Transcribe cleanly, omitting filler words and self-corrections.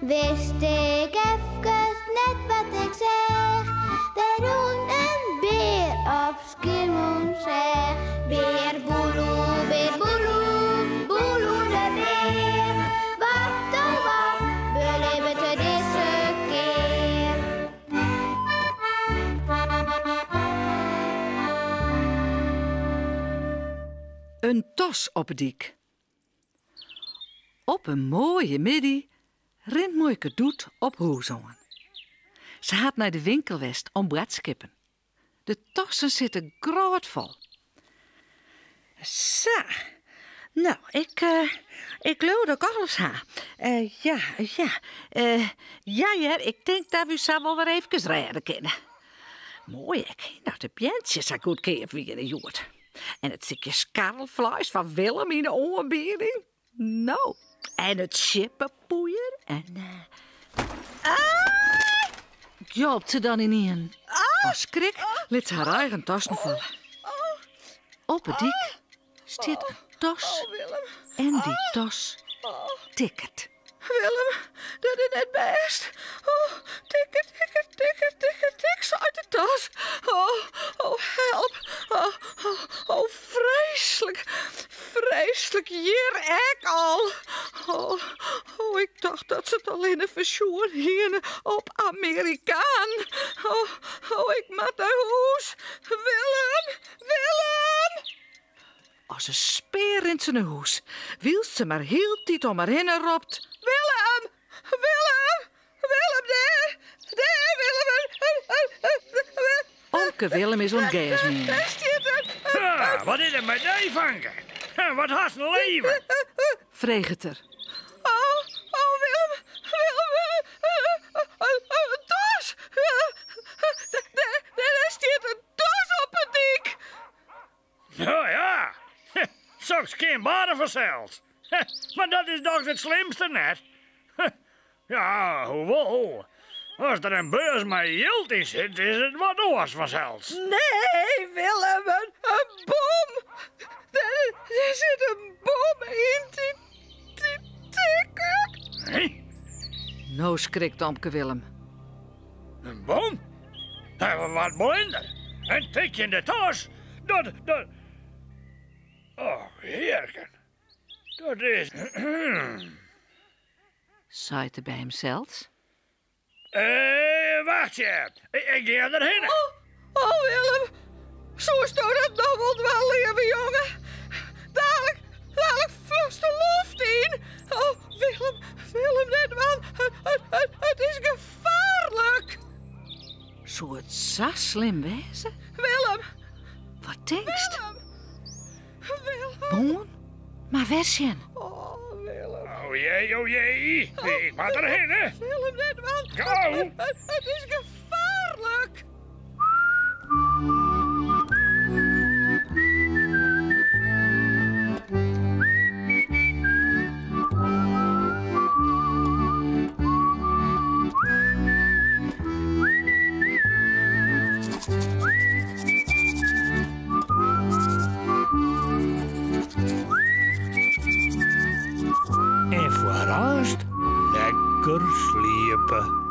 Wist ik even net wat ik zeg. De roen een beer op Schiermonnikoog. Beer boeloe, boeloe de beer. Wat oh wat, beleven te deze keer. Een tos op het dik. Op een mooie middag rent Moike Doet op hoezongen. Ze had naar de winkel west om bradskippen. De tossen zitten grootvol. Zo. Nou, ik geloof dat ik alles ha. Ja, ik denk dat we zo wel weer even redden kunnen. Mooi, nou de bjentjes zo goed keer weer de joert. En het stukje skarrelvlees van Willem in de oorbering. Nou, en het chippenpoeier en... Jopt ze dan in. Van schrik liet ze haar eigen tassen vallen. Op het dik staat een tas. En die tas tikkert. Willem, dat is net best. Oh, tikker, uit de tas. Oh, help. Oh, vreselijk, hier ik al. Oh, ik dacht dat ze het al in een versioen hier op Amerikaan. Oh, ik moet naar huis. Willem. Als een speer in zijn hoes, wielst ze maar heel tijd om haar heen en roept: Willem, daar, Willem. Omke Willem is ontgees meer. Ja, wat is er met die vangen? Wat haast een leven? Vreeg het er. Oh, Willem, een tas. Daar staat een tas op het dik. Ja. Soms geen baden vanzelfs. Maar dat is toch het slimste net. Ja, hoewel. Als er een beurs met jild in zit, is het wat oors vanzelfs. Nee, Willem, een bom. Er zit een bom in die tikker. Hé? Nou schrikt Omke Willem. Een boom? Wat minder. Een tikje in de tas. Dat... Oh, heerken. Dat is... Zei hij bij hemzelf. Wacht je. Ik ga erheen. Oh, Willem. Zo stoot het nog wel leven, jongen. Dadelijk vlust de lucht in. Oh, Willem, net man. Het is gevaarlijk. Zou het zo slim wezen? Willem. Wat denkst? Willem. Boon? Maar wersjen. Oh, Willem. Oh jee. Ik moet erheen, hè. Willem, net man. Gauw. Het is gevaarlijk. En vooruit lekker sliepen.